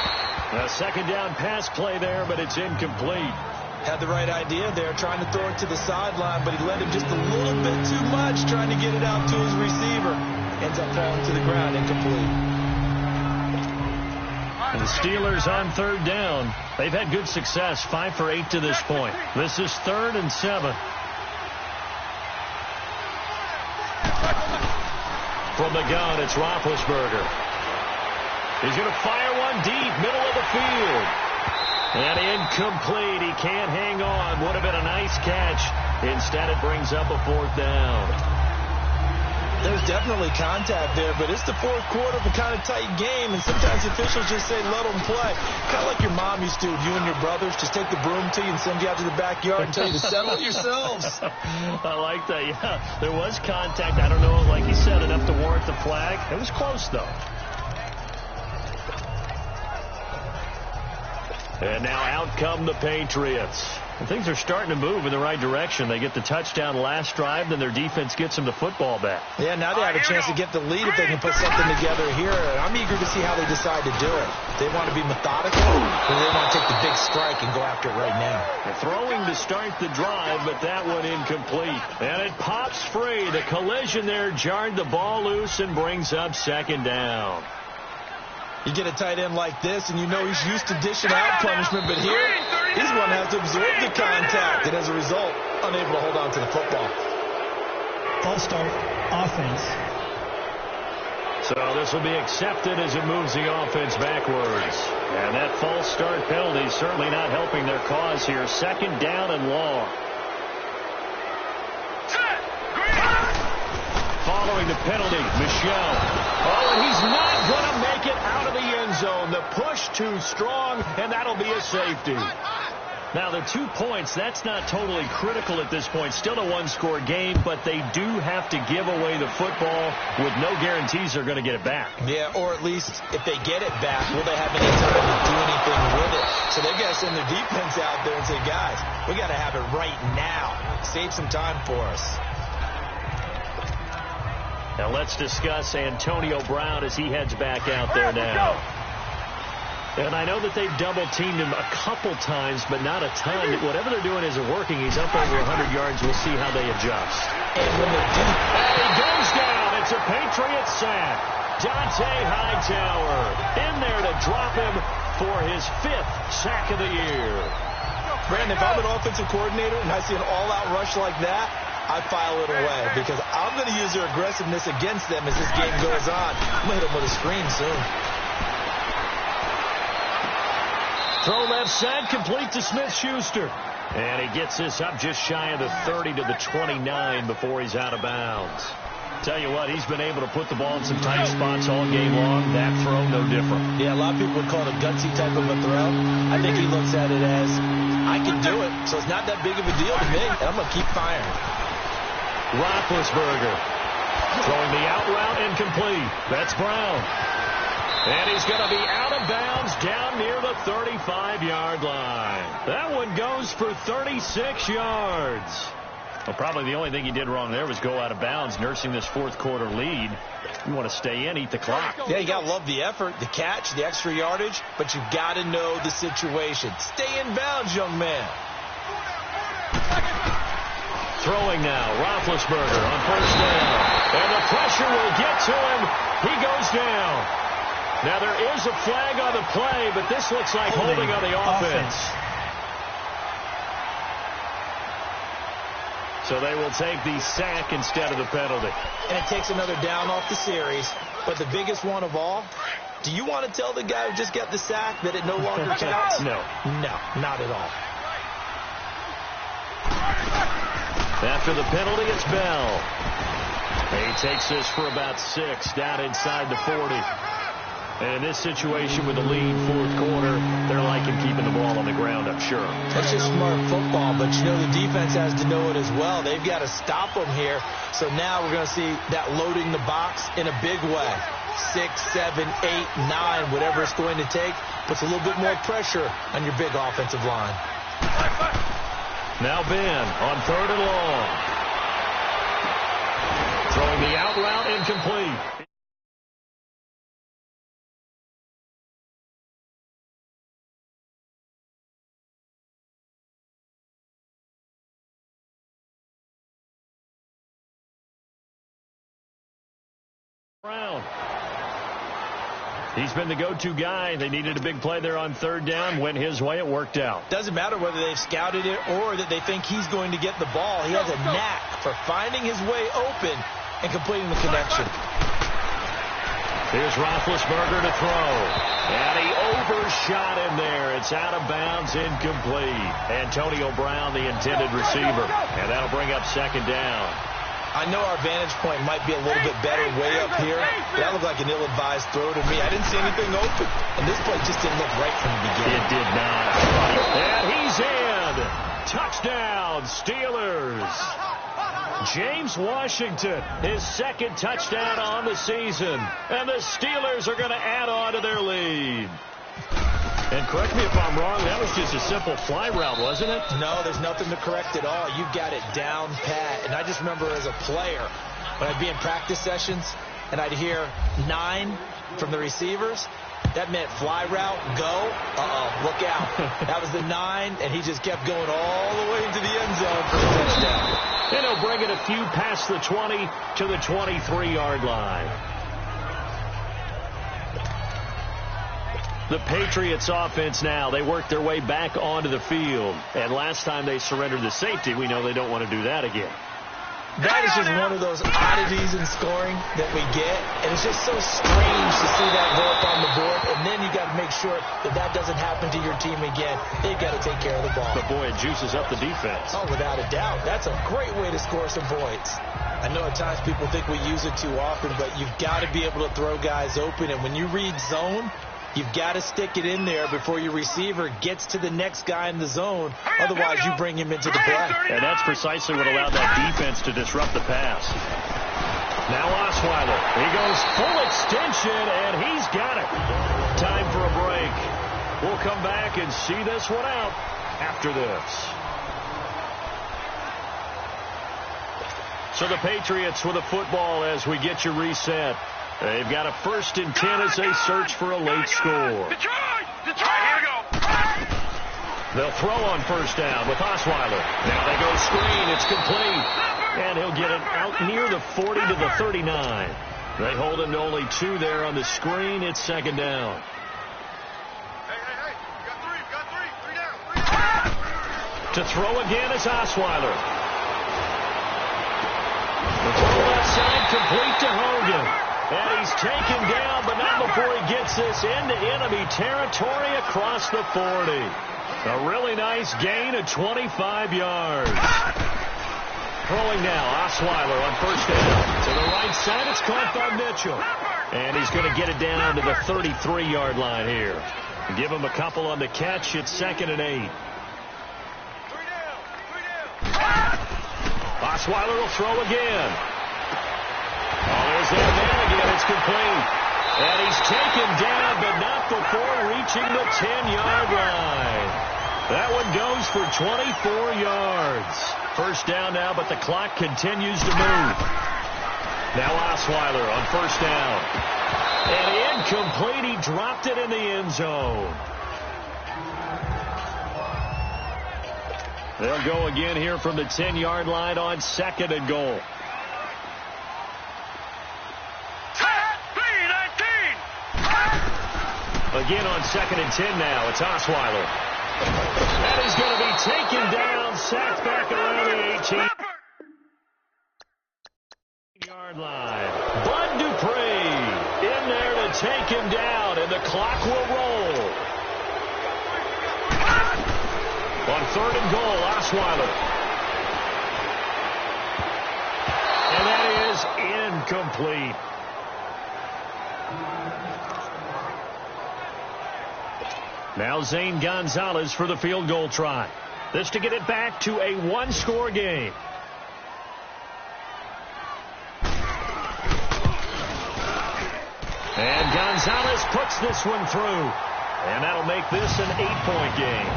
A 2nd down pass play there, but it's incomplete. Had the right idea there, trying to throw it to the sideline, but he let him just a little bit too much, trying to get it out to his receiver. Ends up falling to the ground, incomplete. And the Steelers on 3rd down. They've had good success, 5 for 8 to this point. This is 3rd and 7. From the gun, it's Roethlisberger. He's going to fire one deep, middle of the field. And incomplete. He can't hang on. Would have been a nice catch. Instead, it brings up a 4th down. There's definitely contact there, but it's the 4th quarter of a kind of tight game, and sometimes officials just say, let them play. Kind of like your mom used to with you and your brothers. Just take the broom to you and send you out to the backyard and tell you to settle it yourselves. I like that, yeah. There was contact. I don't know, like you said, enough to warrant the flag. It was close, though. And now out come the Patriots. And things are starting to move in the right direction. They get the touchdown last drive, then their defense gets them the football back. Yeah, now they have a chance to get the lead if they can put something together here. I'm eager to see how they decide to do it. They want to be methodical, or they want to take the big strike and go after it right now. They're throwing to start the drive, but that one incomplete. And it pops free. The collision there jarred the ball loose and brings up 2nd down. You get a tight end like this, and you know he's used to dishing out punishment, but here, he's going to have to absorb the contact, and as a result, unable to hold on to the football. False start, offense. So this will be accepted as it moves the offense backwards. And that false start penalty is certainly not helping their cause here. 2nd down and long. Following the penalty, Michel. Oh, and he's not going to make it out of the end zone. The push too strong, and that'll be a safety. Now, the 2 points, that's not totally critical at this point. Still a 1-score game, but they do have to give away the football with no guarantees they're going to get it back. Yeah, or at least if they get it back, will they have any time to do anything with it? So they've got to send their defense out there and say, guys, we got to have it right now. Save some time for us. Now let's discuss Antonio Brown as he heads back out there now. And I know that they've double-teamed him a couple times, but not a ton. Whatever they're doing isn't working. He's up over 100 yards. We'll see how they adjust. And when they do, and he goes down. It's a Patriots sack. Dante Hightower in there to drop him for his 5th sack of the year. Brandon, if I'm an offensive coordinator and I see an all-out rush like that, I file it away because I'm going to use their aggressiveness against them as this game goes on. I'm going to hit them with a screen soon. Throw left side, complete to Smith-Schuster. And he gets this up just shy of the 30 to the 29 before he's out of bounds. Tell you what, he's been able to put the ball in some tight spots all game long. That throw, no different. Yeah, a lot of people would call it a gutsy type of a throw. I think he looks at it as, I can do it, so it's not that big of a deal to me, and I'm going to keep firing. Roethlisberger throwing the out route incomplete. That's Brown. And he's going to be out of bounds down near the 35-yard line. That one goes for 36 yards. Well, probably the only thing he did wrong there was go out of bounds, nursing this fourth quarter lead. You want to stay in, eat the clock. Yeah, you got to love the effort, the catch, the extra yardage, but you got to know the situation. Stay in bounds, young man. Throwing now, Roethlisberger on first down. And the pressure will get to him. He goes down. Now, there is a flag on the play, but this looks like holding on the offense. So they will take the sack instead of the penalty. And it takes another down off the series. But the biggest one of all, do you want to tell the guy who just got the sack that it no longer counts? No. No, not at all. After the penalty, it's Bell. He takes this for about 6 down inside the 40. And in this situation with the lead fourth quarter, they're liking keeping the ball on the ground, I'm sure. That's just smart football, but you know the defense has to know it as well. They've got to stop them here. So now we're going to see that loading the box in a big way. 6, 7, 8, 9, whatever it's going to take, puts a little bit more pressure on your big offensive line. Now Ben on 3rd and long. Throwing the out route incomplete. Brown. He's been the go-to guy. They needed a big play there on 3rd down. Went his way. It worked out. Doesn't matter whether they've scouted it or that they think he's going to get the ball. He has a knack for finding his way open and completing the connection. Here's Roethlisberger to throw. And he overshot him there. It's out of bounds, incomplete. Antonio Brown, the intended receiver. And that'll bring up 2nd down. I know our vantage point might be a little bit better way up here. That looked like an ill-advised throw to me. I didn't see anything open. And this play just didn't look right from the beginning. It did not. And he's in. Touchdown, Steelers. James Washington, his 2nd touchdown on the season. And the Steelers are going to add on to their lead. And correct me if I'm wrong, that was just a simple fly route, wasn't it? No, there's nothing to correct at all. You got it down pat. And I just remember as a player, when I'd be in practice sessions, and I'd hear 9 from the receivers, that meant fly route, go. Look out. That was the 9, and he just kept going all the way into the end zone for the touchdown. And he'll bring it a few past the 20 to the 23-yard line. The Patriots offense now, they work their way back onto the field. And last time they surrendered the safety, we know they don't want to do that again. That is just one of those oddities in scoring that we get. And it's just so strange to see that go up on the board. And then you got to make sure that that doesn't happen to your team again. They've got to take care of the ball. But boy, it juices up the defense. Oh, without a doubt. That's a great way to score some points. I know at times people think we use it too often, but you've got to be able to throw guys open. And when you read zone, you've got to stick it in there before your receiver gets to the next guy in the zone. Otherwise, you bring him into the play. And that's precisely what allowed that defense to disrupt the pass. Now Osweiler. He goes full extension, and he's got it. Time for a break. We'll come back and see this one out after this. So the Patriots with a football as we get you reset. They've got a 1st and 10 as they search for a late score. Detroit! Here we go. They'll throw on 1st down with Osweiler. Now they go screen. It's complete. And he'll get it out near the 40 to the 39. They hold him to only 2 there on the screen. It's 2nd down. Hey. Got three down. To throw again is Osweiler. The throw left side complete to Hogan. And he's taken down, but not before he gets this into enemy territory across the 40. A really nice gain of 25 yards. Throwing now, Osweiler on 1st down. To the right side, it's caught by Mitchell. And he's going to get it down to the 33-yard line here. Give him a couple on the catch. It's 2nd and 8. Osweiler will throw again. Oh, there's that man again. It's complete. And he's taken down, but not before reaching the 10-yard line. That one goes for 24 yards. 1st down now, but the clock continues to move. Now Osweiler on 1st down. And incomplete. He dropped it in the end zone. They'll go again here from the 10-yard line on 2nd and goal. Again on 2nd and 10 now. It's Osweiler. That is going to be taken down, sacked back around the 18-yard line. Bud Dupree in there to take him down, and the clock will roll. On 3rd and goal, Osweiler. And that is incomplete. Now Zane Gonzalez for the field goal try. This to get it back to a 1-score game. And Gonzalez puts this one through. And that'll make this an 8-point game.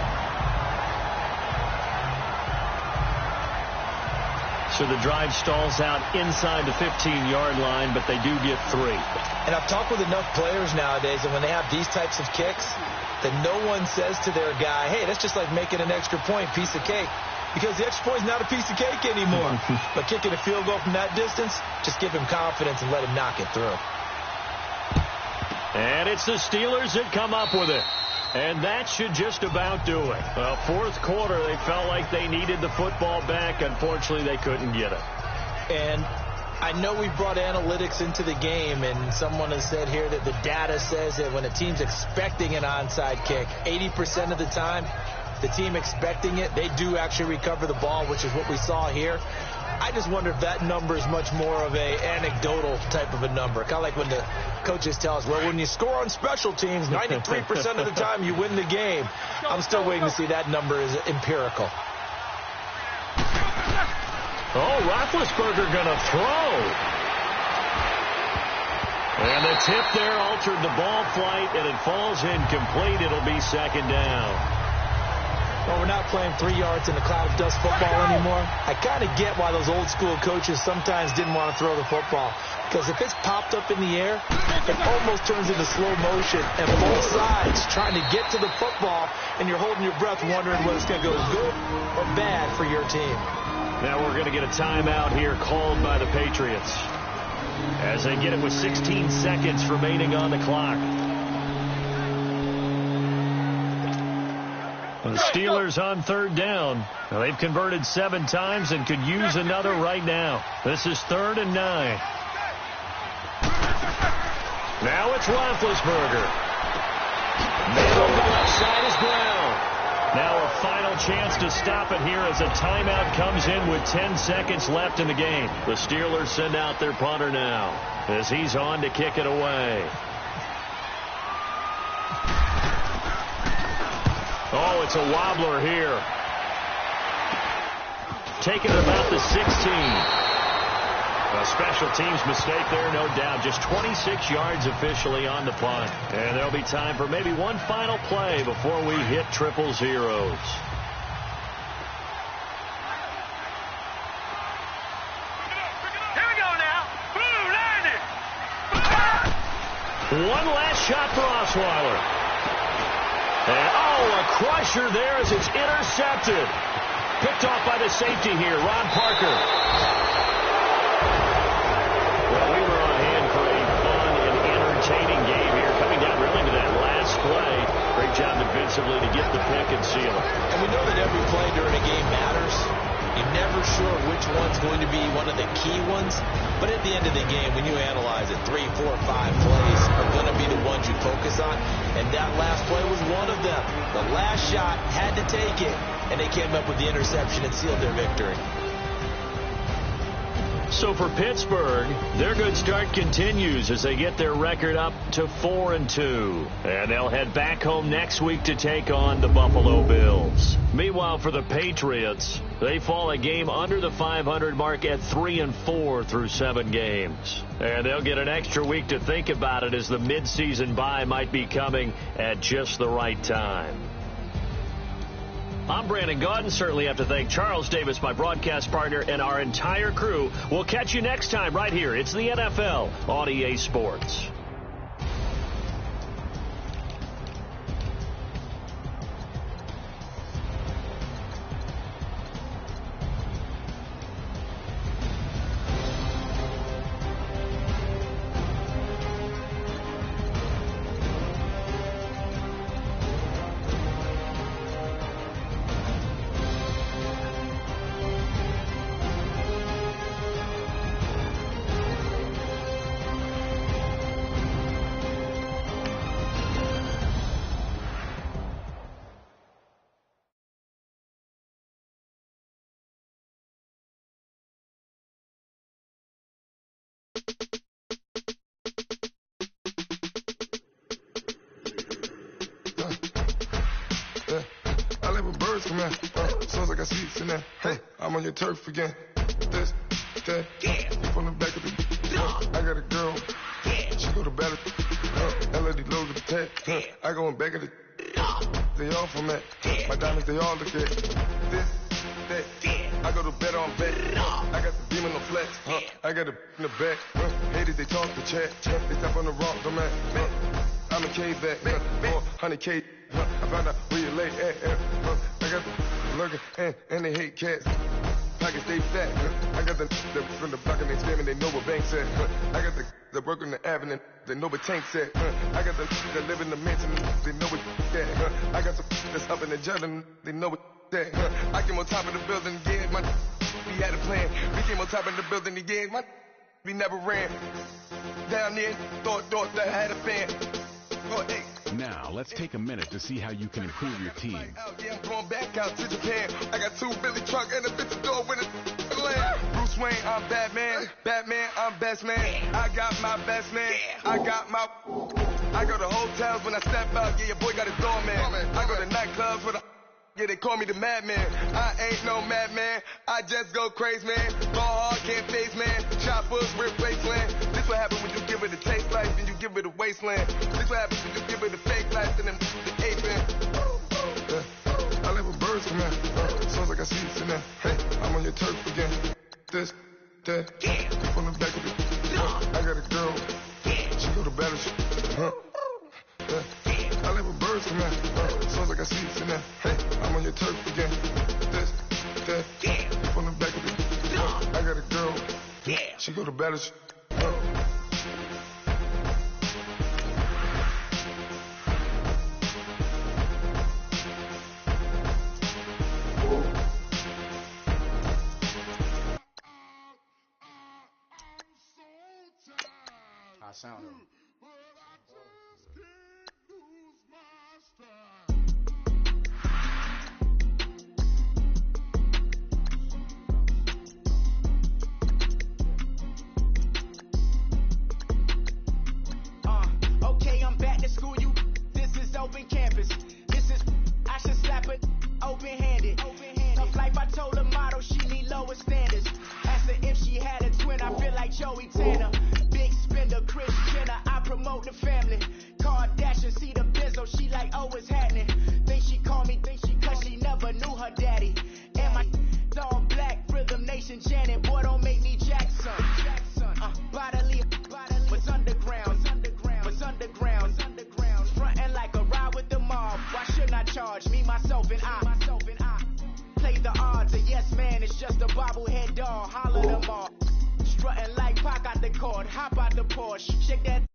So the drive stalls out inside the 15-yard line, but they do get 3. And I've talked with enough players nowadays, and when they have these types of kicks, that no one says to their guy, hey, that's just like making an extra point, piece of cake. Because the extra point is not a piece of cake anymore. But kicking a field goal from that distance, just give him confidence and let him knock it through. And it's the Steelers that come up with it. And that should just about do it. Well, 4th quarter, they felt like they needed the football back. Unfortunately, they couldn't get it. And I know we brought analytics into the game, and someone has said here that the data says that when a team's expecting an onside kick, 80% of the time, the team expecting it, they do actually recover the ball, which is what we saw here. I just wonder if that number is much more of a anecdotal type of a number. Kind of like when the coaches tell us, well, when you score on special teams, 93% of the time you win the game. I'm still waiting to see that number is empirical. Oh, Roethlisberger going to throw. And the tip there altered the ball flight, and it falls incomplete. It'll be 2nd down. Well, we're not playing 3 yards in the cloud of dust football anymore. I kind of get why those old school coaches sometimes didn't want to throw the football. Because if it's popped up in the air, it almost turns into slow motion. And both sides trying to get to the football, and you're holding your breath wondering whether it's going to go good or bad for your team. Now we're going to get a timeout here called by the Patriots as they get it with 16 seconds remaining on the clock. The Steelers on 3rd down. Now they've converted 7 times and could use another right now. This is 3rd and 9. Now it's Roethlisberger. Man on the left side is Brown. Now a final chance to stop it here as a timeout comes in with 10 seconds left in the game. The Steelers send out their punter now as he's on to kick it away. Oh, it's a wobbler here. Taking it about the 16. A special teams mistake there, no doubt. Just 26 yards officially on the punt. And there'll be time for maybe one final play before we hit triple zeros. one last shot for Osweiler. And, a crusher there as it's intercepted. Picked off by the safety here, Ron Parker. Well, we were on hand for a fun and entertaining game here, coming down really to that last play. Great job defensively to get the pick and seal it. And we know that every play during a game matters. You're never sure which one's going to be one of the key ones. But at the end of the game, when you analyze it, 3, 4, 5 plays are going to be the ones you focus on. And that last play was one of them. The last shot had to take it. And they came up with the interception and sealed their victory. So for Pittsburgh, their good start continues as they get their record up to 4-2. And they'll head back home next week to take on the Buffalo Bills. Meanwhile, for the Patriots, they fall a game under the 500 mark at 3-4 through 7 games. And they'll get an extra week to think about it as the midseason bye might be coming at just the right time. I'm Brandon Gaudin. Certainly have to thank Charles Davis, my broadcast partner, and our entire crew. We'll catch you next time right here. It's the NFL on EA Sports. Sounds like I see it in there. Hey, I'm on your turf again. This, that, you from the back of the. I got a girl. She go to battle. LED logo the tag. I go in back of the. They all from that. My diamonds, they all look at this, that. I go to bet on bet. I got the beam in the flex. I got the in the back. Haters, they talk the chat. They tap on the rock, the man. I'm a K-back. 400K. I found out where you lay at. I got the lurker and they hate cats. Pockets stay fat. I got the from the block and they screaming, they know what banks at. I got the work on the avenue, they know what tanks at. I got the live in the mansion, they know what that. I got the that's up in the Jordan, they know what that. I came on top of the building again, we had a plan. We came on top of the building again, we never ran. Down there, thought that I had a fan. Now, let's take a minute to see how you can improve your team. Yeah, I'm going back out to Japan. I got 2 Billy truck and a bitch door with a land. Bruce Wayne, I'm Batman. Batman, I'm best man. I got my best man. I go to hotels when I step out. Yeah, your boy got a doorman. I go to nightclubs with a. Yeah, they call me the madman. I ain't no madman. I just go crazy, man. Go hard, can't face, man. Choppers, replace land. This what happens when you give it a taste life and you give it a wasteland. This what happens when you give it a fake life and then the ape in. I live with birds come in. Sounds like I see it in there. Hey, I'm on your turf again. This, that, from the back of the. I got a girl. She go to battle. I live with birds come in. Sounds like I see it in there. Hey, I'm on your turf again. This, that, from the back of the. I got a girl. She go to battle. I sound it. Okay, I'm back to school, you. This is open campus. This is, I should slap it open-handed. Tough life, I told the model she need lower standards. Asked her if she had a twin, I feel like Joey Tanner. Big spender, Chris Jenner, I promote the family. Kardashian, see the Bizzo, she like, oh, it's happening. Think she call me, cause she never knew her daddy. And my all black, Rhythm Nation, Janet, boy, don't make me Jackson. Bodily, was underground. charge. Me, myself, and I. Play the odds. A yes man is just a bobblehead doll. Holler them all. Strutting like Pac out the court. Hop out the Porsche. Shake that.